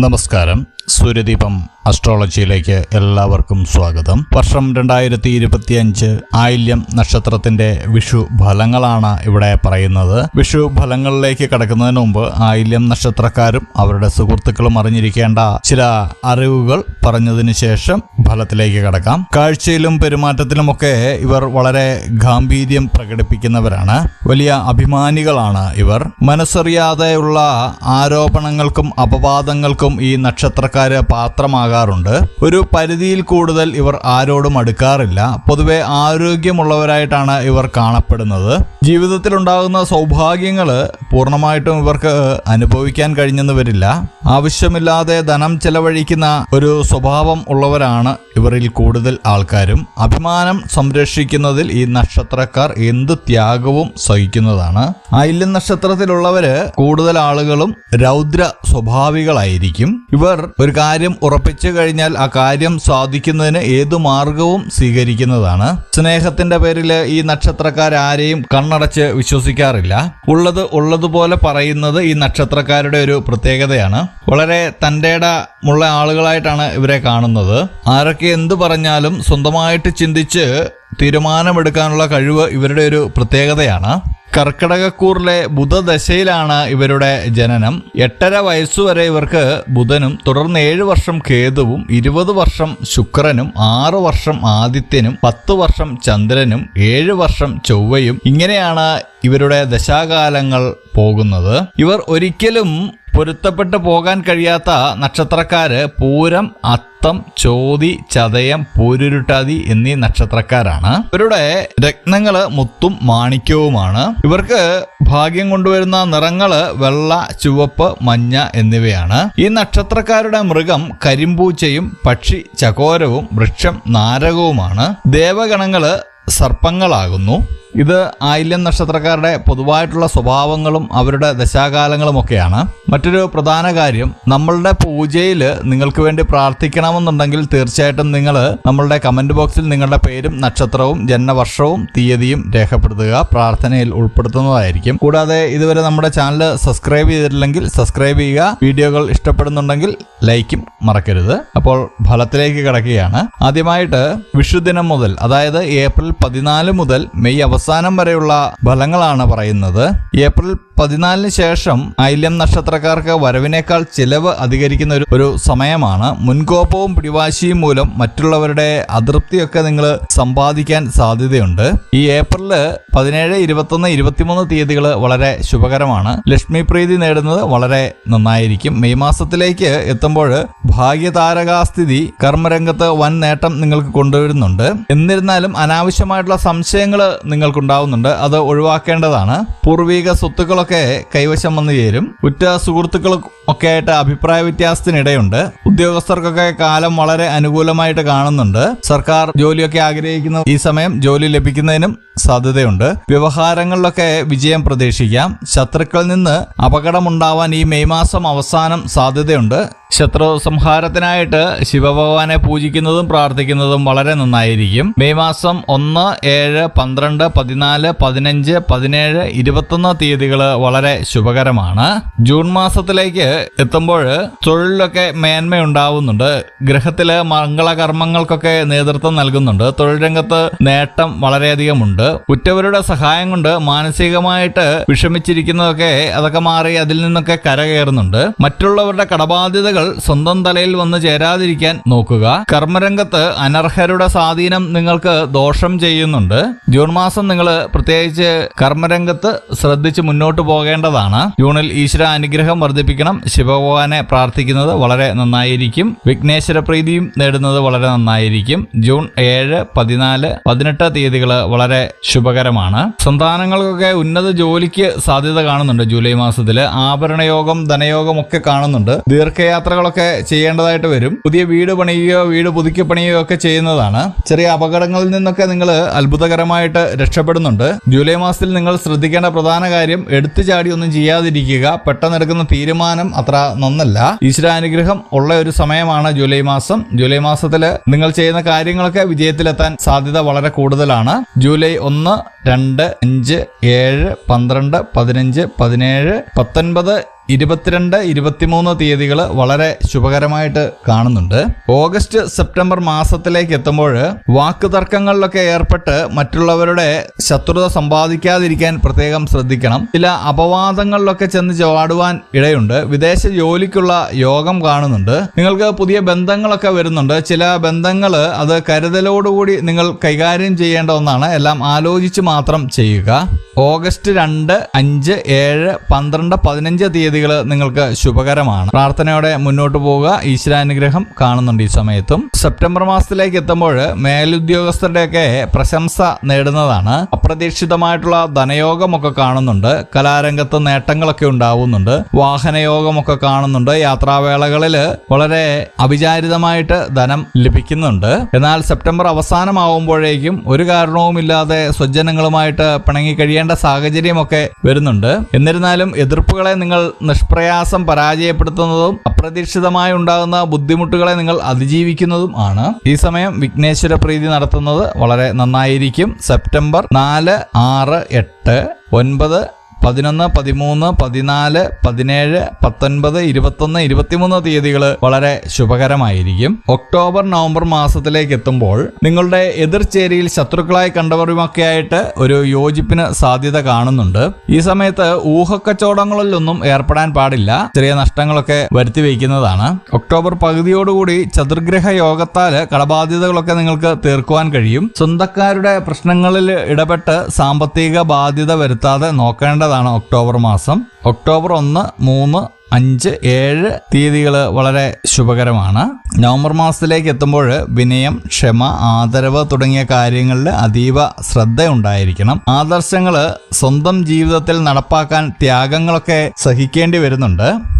നമസ്കാരം. സൂര്യദീപം അസ്ട്രോളജിയിലേക്ക് എല്ലാവർക്കും സ്വാഗതം. വർഷം 2025 ആയില്യം നക്ഷത്രത്തിന്റെ വിഷു ഫലങ്ങളാണ് ഇവിടെ പറയുന്നത്. വിഷു ഫലങ്ങളിലേക്ക് കടക്കുന്നതിന് മുമ്പ് ആയില്യം നക്ഷത്രക്കാരും അവരുടെ സുഹൃത്തുക്കളും അറിഞ്ഞിരിക്കേണ്ട ചില അറിവുകൾ പറഞ്ഞതിന് ശേഷം ഫലത്തിലേക്ക് കടക്കാം. കാഴ്ചയിലും പെരുമാറ്റത്തിലുമൊക്കെ ഇവർ വളരെ ഗാംഭീര്യം പ്രകടിപ്പിക്കുന്നവരാണ്. വലിയ അഭിമാനികളാണ് ഇവർ. മനസ്സറിയാതെയുള്ള ആരോപണങ്ങൾക്കും അപവാദങ്ങൾക്കും ഈ നക്ഷത്രക്കാര് പാത്രമാകാറുണ്ട്. ഒരു പരിധിയിൽ കൂടുതൽ ഇവർ ആരോടും അടുക്കാറില്ല. പൊതുവെ ആരോഗ്യമുള്ളവരായിട്ടാണ് ഇവർ കാണപ്പെടുന്നത്. ജീവിതത്തിലുണ്ടാകുന്ന സൗഭാഗ്യങ്ങള് പൂർണ്ണമായിട്ടും ഇവർക്ക് അനുഭവിക്കാൻ കഴിഞ്ഞെന്ന് വരില്ല. ആവശ്യമില്ലാതെ ധനം ചെലവഴിക്കുന്ന ഒരു സ്വഭാവം ഉള്ളവരാണ് ഇവരിൽ കൂടുതൽ ആൾക്കാരും. അഭിമാനം സംരക്ഷിക്കുന്നതിൽ ഈ നക്ഷത്രക്കാർ എന്ത് ത്യാഗവും സഹിക്കുന്നതാണ്. ആയില്യം നക്ഷത്രത്തിലുള്ളവര് കൂടുതൽ ആളുകളും രൗദ്ര സ്വഭാവികളായിരിക്കും. ഇവർ ഒരു കാര്യം ഉറപ്പിച്ചു കഴിഞ്ഞാൽ ആ കാര്യം സാധിക്കുന്നതിന് ഏതു മാർഗവും സ്വീകരിക്കുന്നതാണ്. സ്നേഹത്തിന്റെ പേരിൽ ഈ നക്ഷത്രക്കാർ ആരെയും കണ്ണടച്ച് വിശ്വസിക്കാറില്ല. ഉള്ളതുപോലെ പറയുന്നത് ഈ നക്ഷത്രക്കാരുടെ ഒരു പ്രത്യേകതയാണ്. വളരെ തന്റേടമുള്ള ആളുകളായിട്ടാണ് ഇവരെ കാണുന്നത്. ആരൊക്കെ എന്തു പറഞ്ഞാലും സ്വന്തമായിട്ട് ചിന്തിച്ച് തീരുമാനമെടുക്കാനുള്ള കഴിവ് ഇവരുടെ ഒരു പ്രത്യേകതയാണ്. കർക്കിടകക്കൂറിലെ ബുധദശയിലാണ് ഇവരുടെ ജനനം. 8.5 വയസ്സുവരെ ഇവർക്ക് ബുധനും, തുടർന്ന് 7 വർഷം കേതുവും, 20 വർഷം ശുക്രനും, 6 വർഷം ആദിത്യനും, 10 വർഷം ചന്ദ്രനും, 7 വർഷം ചൊവ്വയും, ഇങ്ങനെയാണ് ഇവരുടെ ദശാകാലങ്ങൾ പോകുന്നത്. ഇവർ ഒരിക്കലും പൊരുത്തപ്പെട്ടു പോകാൻ കഴിയാത്ത നക്ഷത്രക്കാര് പൂരം, അത്തം, ചോതി, ചതയം, പൂരുരുട്ടാതി എന്നീ നക്ഷത്രക്കാരാണ്. ഇവരുടെ രത്നങ്ങള് മുത്തും മാണിക്യവുമാണ്. ഇവർക്ക് ഭാഗ്യം കൊണ്ടുവരുന്ന നിറങ്ങള് വെള്ള, ചുവപ്പ്, മഞ്ഞ എന്നിവയാണ്. ഈ നക്ഷത്രക്കാരുടെ മൃഗം കരിമ്പൂച്ചയും പക്ഷി ചകോരവും വൃക്ഷം നാരകവുമാണ്. ദേവഗണങ്ങള് സർപ്പങ്ങളാകുന്നു. ഇത് ആയില്യം നക്ഷത്രക്കാരുടെ പൊതുവായിട്ടുള്ള സ്വഭാവങ്ങളും അവരുടെ ദശാകാലങ്ങളും ഒക്കെയാണ്. മറ്റൊരു പ്രധാന കാര്യം, നമ്മളുടെ പൂജയിൽ നിങ്ങൾക്ക് വേണ്ടി പ്രാർത്ഥിക്കണമെന്നുണ്ടെങ്കിൽ തീർച്ചയായിട്ടും നിങ്ങൾ നമ്മളുടെ കമന്റ് ബോക്സിൽ നിങ്ങളുടെ പേരും നക്ഷത്രവും ജന്മവർഷവും തീയതിയും രേഖപ്പെടുത്തുക. പ്രാർത്ഥനയിൽ ഉൾപ്പെടുത്തുന്നതായിരിക്കും. കൂടാതെ ഇതുവരെ നമ്മുടെ ചാനൽ സബ്സ്ക്രൈബ് ചെയ്തിട്ടില്ലെങ്കിൽ സബ്സ്ക്രൈബ് ചെയ്യുക. വീഡിയോകൾ ഇഷ്ടപ്പെടുന്നുണ്ടെങ്കിൽ ലൈക്കും മറക്കരുത്. അപ്പോൾ ഫലത്തിലേക്ക് കിടക്കുകയാണ്. ആദ്യമായിട്ട് വിഷുദിനം മുതൽ, അതായത് ഏപ്രിൽ 14 മുതൽ മെയ് അവസാനം വരെയുള്ള ഫലങ്ങളാണ് പറയുന്നത്. ഏപ്രിൽ 14 ശേഷം ആയില്യം നക്ഷത്രക്കാർക്ക് വരവിനേക്കാൾ ചിലവ് അധികരിക്കുന്ന ഒരു സമയമാണ്. മുൻകോപവും പിടിവാശിയും മൂലം മറ്റുള്ളവരുടെ അതൃപ്തിയൊക്കെ നിങ്ങൾ സമ്പാദിക്കാൻ സാധ്യതയുണ്ട്. ഈ ഏപ്രിൽ 17, 21, 23 തീയതികൾ വളരെ ശുഭകരമാണ്. ലക്ഷ്മി പ്രീതി നേടുന്നത് വളരെ നന്നായിരിക്കും. മെയ് മാസത്തിലേക്ക് എത്തുമ്പോൾ ഭാഗ്യതാരകാസ്ഥിതി കർമ്മരംഗത്ത് വൻ നേട്ടം നിങ്ങൾക്ക് കൊണ്ടുവരുന്നുണ്ട്. എന്നിരുന്നാലും അനാവശ്യമായിട്ടുള്ള സംശയങ്ങൾ നിങ്ങൾക്കുണ്ടാവുന്നുണ്ട്. അത് ഒഴിവാക്കേണ്ടതാണ്. പൂർവിക സ്വത്തുക്കളൊക്കെ കൈവശം വന്നു ചേരും. ഉറ്റ സുഹൃത്തുക്കളും ഒക്കെ ആയിട്ട് അഭിപ്രായ വ്യത്യാസത്തിനിടയുണ്ട്. ഉദ്യോഗസ്ഥർക്കൊക്കെ കാലം വളരെ അനുകൂലമായിട്ട് കാണുന്നുണ്ട്. സർക്കാർ ജോലിയൊക്കെ ആഗ്രഹിക്കുന്ന ഈ സമയം ജോലി ലഭിക്കുന്നതിനും സാധ്യതയുണ്ട്. വ്യവഹാരങ്ങളിലൊക്കെ വിജയം പ്രതീക്ഷിക്കാം. ശത്രുക്കളിൽ നിന്ന് അപകടമുണ്ടാവാൻ ഈ മെയ് മാസം അവസാനം സാധ്യതയുണ്ട്. ശത്രു സംഹാരത്തിനായിട്ട് ശിവഭഗവാനെ പൂജിക്കുന്നതും പ്രാർത്ഥിക്കുന്നതും വളരെ നന്നായിരിക്കും. മെയ് മാസം 1, 7, 12, 14, 15, 17, 21 തീയതികൾ വളരെ ശുഭകരമാണ്. ജൂൺ മാസത്തിലേക്ക് എത്തുമ്പോൾ തൊഴിലിലൊക്കെ മേന്മയുണ്ടാവുന്നുണ്ട്. ഗ്രഹത്തില് മംഗളകർമ്മങ്ങൾക്കൊക്കെ നേതൃത്വം നൽകുന്നുണ്ട്. തൊഴിൽ രംഗത്ത് നേട്ടം വളരെയധികമുണ്ട്. ഉറ്റവരുടെ സഹായം കൊണ്ട് മാനസികമായിട്ട് വിഷമിച്ചിരിക്കുന്നതൊക്കെ അതൊക്കെ മാറി അതിൽ നിന്നൊക്കെ കരകയറുന്നുണ്ട്. മറ്റുള്ളവരുടെ കടബാധ്യതകൾ സ്വന്തം തലയിൽ വന്ന് ചേരാതിരിക്കാൻ നോക്കുക. കർമ്മരംഗത്ത് അനർഹരുടെ സ്വാധീനം നിങ്ങൾക്ക് ദോഷം ചെയ്യുന്നുണ്ട്. ജൂൺ മാസം നിങ്ങൾ പ്രത്യേകിച്ച് കർമ്മരംഗത്ത് ശ്രദ്ധിച്ച് മുന്നോട്ട് പോകേണ്ടതാണ്. ജൂണിൽ ഈശ്വര അനുഗ്രഹം വർദ്ധിപ്പിക്കണം. ശിവഭഗവാനെ പ്രാർത്ഥിക്കുന്നത് വളരെ നന്നായിരിക്കും. വിഘ്നേശ്വര പ്രീതിയും നേടുന്നത് വളരെ നന്നായിരിക്കും. ജൂൺ 7, 14, 18 തീയതികൾ വളരെ ശുഭകരമാണ്. സന്താനങ്ങൾക്കൊക്കെ ഉന്നത ജോലിക്ക് സാധ്യത കാണുന്നുണ്ട്. ജൂലൈ മാസത്തില് ആഭരണയോഗം, ധനയോഗം ഒക്കെ കാണുന്നുണ്ട്. ദീർഘയാത്രകളൊക്കെ ചെയ്യേണ്ടതായിട്ട് വരും. പുതിയ വീട് പണിയുകയോ വീട് പുതുക്കി പണിയുകയോ ഒക്കെ ചെയ്യുന്നതാണ്. ചെറിയ അപകടങ്ങളിൽ നിന്നൊക്കെ നിങ്ങൾ അത്ഭുതകരമായിട്ട് രക്ഷപ്പെടുന്നുണ്ട്. ജൂലൈ മാസത്തിൽ നിങ്ങൾ ശ്രദ്ധിക്കേണ്ട പ്രധാന കാര്യം, എടുത്തു ചാടി ഒന്നും ചെയ്യാതിരിക്കുക. പെട്ടെന്നെടുക്കുന്ന തീരുമാനം അത്ര നന്നല്ല. ഈശ്വരാനുഗ്രഹം ഉള്ള ഒരു സമയമാണ് ജൂലൈ മാസം. ജൂലൈ മാസത്തിൽ നിങ്ങൾ ചെയ്യുന്ന കാര്യങ്ങളൊക്കെ വിജയത്തിലെത്താൻ സാധ്യത വളരെ കൂടുതലാണ്. ജൂലൈ 1, 2, 5, 7, 12, 15, 17, 19 22, 23 തീയതികൾ വളരെ ശുഭകരമായിട്ട് കാണുന്നുണ്ട്. ഓഗസ്റ്റ്, സെപ്റ്റംബർ മാസത്തിലേക്ക് എത്തുമ്പോൾ വാക്കുതർക്കങ്ങളിലൊക്കെ ഏർപ്പെട്ട് മറ്റുള്ളവരുടെ ശത്രുത സമ്പാദിക്കാതിരിക്കാൻ പ്രത്യേകം ശ്രദ്ധിക്കണം. ചില അപവാദങ്ങളിലൊക്കെ ചെന്ന് ചാടുവാൻ ഇടയുണ്ട്. വിദേശ ജോലിക്കുള്ള യോഗം കാണുന്നുണ്ട്. നിങ്ങൾക്ക് പുതിയ ബന്ധങ്ങളൊക്കെ വരുന്നുണ്ട്. ചില ബന്ധങ്ങൾ അത് കരുതലോടുകൂടി നിങ്ങൾ കൈകാര്യം ചെയ്യേണ്ട ഒന്നാണ്. എല്ലാം ആലോചിച്ച് മാത്രം ചെയ്യുക. ഓഗസ്റ്റ് 2, 5, 7, 12, 15 തീയതികൾ നിങ്ങൾക്ക് ശുഭകരമാണ്. പ്രാർത്ഥനയോടെ മുന്നോട്ട് പോവുക. ഈശ്വരാനുഗ്രഹം കാണുന്നുണ്ട് ഈ സമയത്തും. സെപ്റ്റംബർ മാസത്തിലേക്ക് എത്തുമ്പോൾ മേലുദ്യോഗസ്ഥരുടെയൊക്കെ പ്രശംസ നേടുന്നതാണ്. അപ്രതീക്ഷിതമായിട്ടുള്ള ധനയോഗമൊക്കെ കാണുന്നുണ്ട്. കലാരംഗത്ത് നേട്ടങ്ങളൊക്കെ ഉണ്ടാവുന്നുണ്ട്. വാഹനയോഗമൊക്കെ കാണുന്നുണ്ട്. യാത്രാവേളകളിൽ വളരെ അവിചാരിതമായിട്ട് ധനം ലഭിക്കുന്നുണ്ട്. എന്നാൽ സെപ്റ്റംബർ അവസാനമാവുമ്പോഴേക്കും ഒരു കാരണവുമില്ലാതെ സ്വജനങ്ങളുമായിട്ട് പിണങ്ങി കഴിയേണ്ട സാഹചര്യമൊക്കെ വരുന്നുണ്ട്. എന്നിരുന്നാലും എതിർപ്പുകളെ നിങ്ങൾ നിഷ്പ്രയാസം പരാജയപ്പെടുത്തുന്നതും അപ്രതീക്ഷിതമായി ഉണ്ടാകുന്ന ബുദ്ധിമുട്ടുകളെ നിങ്ങൾ അതിജീവിക്കുന്നതും ആണ്. ഈ സമയം വിഘ്നേശ്വര പ്രീതി നടത്തുന്നത് വളരെ നന്നായിരിക്കും. സെപ്റ്റംബർ 4, 6, 8, 9, 11, 13, 14, 17, 19, 21, 23 തീയതികൾ വളരെ ശുഭകരമായിരിക്കും. ഒക്ടോബർ, നവംബർ മാസത്തിലേക്ക് എത്തുമ്പോൾ നിങ്ങളുടെ എതിർചേരിയിൽ ശത്രുക്കളായി കണ്ടവരുമൊക്കെ ആയിട്ട് ഒരു യോജിപ്പിന് സാധ്യത കാണുന്നുണ്ട്. ഈ സമയത്ത് ഊഹക്കച്ചവടങ്ങളിലൊന്നും ഏർപ്പെടാൻ പാടില്ല. ചെറിയ നഷ്ടങ്ങളൊക്കെ വരുത്തി വയ്ക്കുന്നതാണ്. ഒക്ടോബർ പകുതിയോടുകൂടി ചതുർഗ്രഹ യോഗത്താൽ കടബാധ്യതകളൊക്കെ നിങ്ങൾക്ക് തീർക്കുവാൻ കഴിയും. സ്വന്തക്കാരുടെ പ്രശ്നങ്ങളിൽ ഇടപെട്ട് സാമ്പത്തിക ബാധ്യത വരുത്താതെ നോക്കേണ്ടത് ഒക്ടോബർ മാസം. ഒക്ടോബർ 1, 3, 5, 7 തീയതികൾ വളരെ ശുഭകരമാണ്. നവംബർ മാസത്തിലേക്ക് എത്തുമ്പോൾ വിനയം, ക്ഷമ, ആദരവ് തുടങ്ങിയ കാര്യങ്ങളിൽ അതീവ ശ്രദ്ധ ഉണ്ടായിരിക്കണം. ആദർശങ്ങൾ സ്വന്തം ജീവിതത്തിൽ നടപ്പാക്കാൻ ത്യാഗങ്ങളൊക്കെ സഹിക്കേണ്ടി വരുന്നുണ്ട്.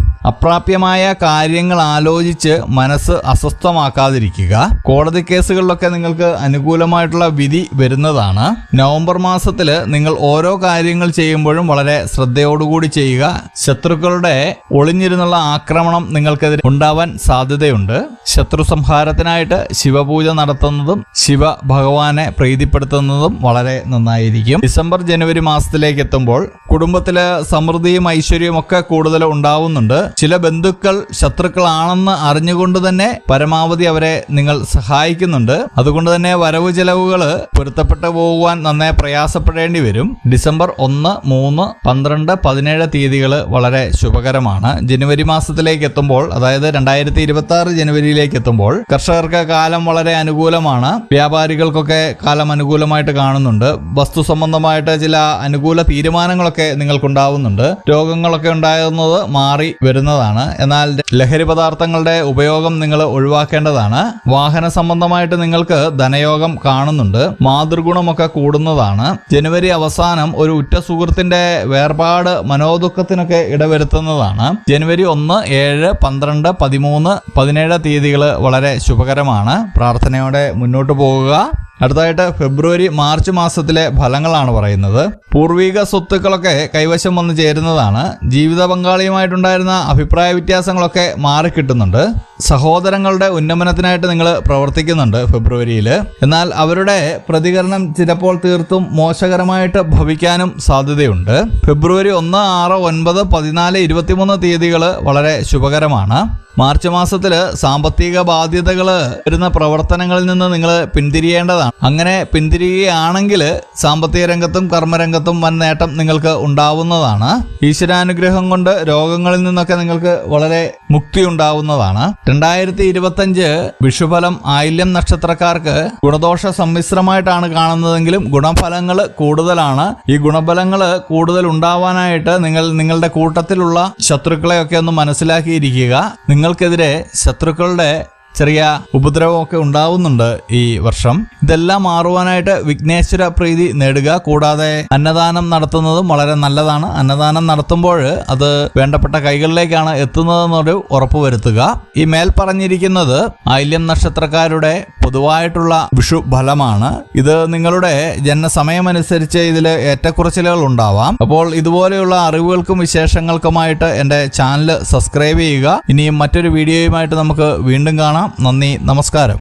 അപ്രാപ്യമായ കാര്യങ്ങൾ ആലോചിച്ച് മനസ്സ് അസ്വസ്ഥമാക്കാതിരിക്കുക. കോടതി കേസുകളിലൊക്കെ നിങ്ങൾക്ക് അനുകൂലമായിട്ടുള്ള വിധി വരുന്നതാണ്. നവംബർ മാസത്തിൽ നിങ്ങൾ ഓരോ കാര്യങ്ങൾ ചെയ്യുമ്പോഴും വളരെ ശ്രദ്ധയോടുകൂടി ചെയ്യുക. ശത്രുക്കളുടെ ഒളിഞ്ഞിരുന്നുള്ള ആക്രമണം നിങ്ങൾക്കെതിരെ ഉണ്ടാവാൻ സാധ്യതയുണ്ട്. ശത്രു സംഹാരത്തിനായിട്ട് ശിവപൂജ നടത്തുന്നതും ശിവ ഭഗവാനെ പ്രീതിപ്പെടുത്തുന്നതും വളരെ നന്നായിരിക്കും. ഡിസംബർ, ജനുവരി മാസത്തിലേക്ക് എത്തുമ്പോൾ കുടുംബത്തില് സമൃദ്ധിയും ഐശ്വര്യവും ഒക്കെ കൂടുതൽ ഉണ്ടാവുന്നുണ്ട്. ചില ബന്ധുക്കൾ ശത്രുക്കളാണെന്ന് അറിഞ്ഞുകൊണ്ട് തന്നെ പരമാവധി അവരെ നിങ്ങൾ സഹായിക്കുന്നുണ്ട്. അതുകൊണ്ട് തന്നെ വരവ് ചെലവുകൾ പൊരുത്തപ്പെട്ടു പോകുവാൻ നന്നേ പ്രയാസപ്പെടേണ്ടി വരും. ഡിസംബർ 1, 3, 12, 17 തീയതികൾ വളരെ ശുഭകരമാണ്. ജനുവരി മാസത്തിലേക്ക് എത്തുമ്പോൾ, അതായത് 2026 ജനുവരിയിലേക്ക് എത്തുമ്പോൾ കർഷകർക്ക് കാലം വളരെ അനുകൂലമാണ്. വ്യാപാരികൾക്കൊക്കെ കാലം അനുകൂലമായിട്ട് കാണുന്നുണ്ട്. വസ്തു സംബന്ധമായിട്ട് ചില അനുകൂല തീരുമാനങ്ങളൊക്കെ നിങ്ങൾക്കുണ്ടാവുന്നുണ്ട്. രോഗങ്ങളൊക്കെ ഉണ്ടാകുന്നത് മാറി വരുന്നതാണ്. എന്നാൽ ലഹരി പദാർത്ഥങ്ങളുടെ ഉപയോഗം നിങ്ങൾ ഒഴിവാക്കേണ്ടതാണ്. വാഹന സംബന്ധമായിട്ട് നിങ്ങൾക്ക് ധനയോഗം കാണുന്നുണ്ട്. മാതൃഗുണമൊക്കെ കൂടുന്നതാണ്. ജനുവരി അവസാനം ഒരു ഉറ്റ സുഹൃത്തിന്റെ വേർപാട് മനോദുഃഖത്തിനൊക്കെ ഇടവരുത്തുന്നതാണ്. ജനുവരി 1, 7, 12, 13, 17 തീയതികൾ വളരെ ശുഭകരമാണ്. പ്രാർത്ഥനയോടെ മുന്നോട്ട് പോകുക. അടുത്തതായിട്ട് ഫെബ്രുവരി, മാർച്ച് മാസത്തിലെ ഫലങ്ങളാണ് പറയുന്നത്. പൂർവിക സ്വത്തുക്കളൊക്കെ കൈവശം വന്ന് ചേരുന്നതാണ്. ജീവിത പങ്കാളിയുമായിട്ടുണ്ടായിരുന്ന അഭിപ്രായ വ്യത്യാസങ്ങളൊക്കെ മാറിക്കിട്ടുന്നുണ്ട്. സഹോദരങ്ങളുടെ ഉന്നമനത്തിനായിട്ട് നിങ്ങൾ പ്രവർത്തിക്കുന്നുണ്ട് ഫെബ്രുവരിയിൽ. എന്നാൽ അവരുടെ പ്രതികരണം ചിലപ്പോൾ തീർത്തും മോശകരമായിട്ട് ഭവിക്കാനും സാധ്യതയുണ്ട്. ഫെബ്രുവരി 1, 6, 9, 14, 23 തീയതികൾ വളരെ ശുഭകരമാണ്. മാർച്ച് മാസത്തിൽ സാമ്പത്തിക ബാധ്യതകൾ വരുന്ന പ്രവർത്തനങ്ങളിൽ നിന്ന് നിങ്ങൾ പിന്തിരിയേണ്ടതാണ്. അങ്ങനെ പിന്തിരിയുകയാണെങ്കിൽ സാമ്പത്തിക രംഗത്തും കർമ്മരംഗത്തും വൻ നേട്ടം നിങ്ങൾക്ക് ഉണ്ടാവുന്നതാണ്. ഈശ്വരാനുഗ്രഹം കൊണ്ട് രോഗങ്ങളിൽ നിന്നൊക്കെ നിങ്ങൾക്ക് വളരെ മുക്തി ഉണ്ടാവുന്നതാണ്. 2025 വിഷുഫലം ആയില്യം നക്ഷത്രക്കാർക്ക് ഗുണദോഷ സമ്മിശ്രമായിട്ടാണ് കാണുന്നതെങ്കിലും ഗുണഫലങ്ങൾ കൂടുതലാണ്. ഈ ഗുണഫലങ്ങൾ കൂടുതൽ ഉണ്ടാവാനായിട്ട് നിങ്ങളുടെ കൂട്ടത്തിലുള്ള ശത്രുക്കളെയൊക്കെ ഒന്ന് മനസ്സിലാക്കിയിരിക്കുക. നിങ്ങൾക്കെതിരെ ശത്രുക്കളുടെ ചെറിയ ഉപദ്രവമൊക്കെ ഉണ്ടാവുന്നുണ്ട് ഈ വർഷം. ഇതെല്ലാം മാറുവാനായിട്ട് വിഘ്നേശ്വര പ്രീതി നേടുക. കൂടാതെ അന്നദാനം നടത്തുന്നതും വളരെ നല്ലതാണ്. അന്നദാനം നടത്തുമ്പോൾ അത് വേണ്ടപ്പെട്ട കൈകളിലേക്കാണ് എത്തുന്നതെന്നൊരു ഉറപ്പുവരുത്തുക. ഈ മേൽ പറഞ്ഞിരിക്കുന്നത് ആയില്യം നക്ഷത്രക്കാരുടെ പൊതുവായിട്ടുള്ള വിഷു ഫലമാണ്. ഇത് നിങ്ങളുടെ ജനനസമയമനുസരിച്ച് ഇതിൽ ഏറ്റക്കുറച്ചിലുകൾ ഉണ്ടാവാം. അപ്പോൾ ഇതുപോലെയുള്ള അറിവുകൾക്കും വിശേഷങ്ങൾക്കുമായിട്ട് എൻ്റെ ചാനൽ സബ്സ്ക്രൈബ് ചെയ്യുക. ഇനിയും മറ്റൊരു വീഡിയോയുമായിട്ട് നമുക്ക് വീണ്ടും കാണാം. നന്ദി, നമസ്കാരം.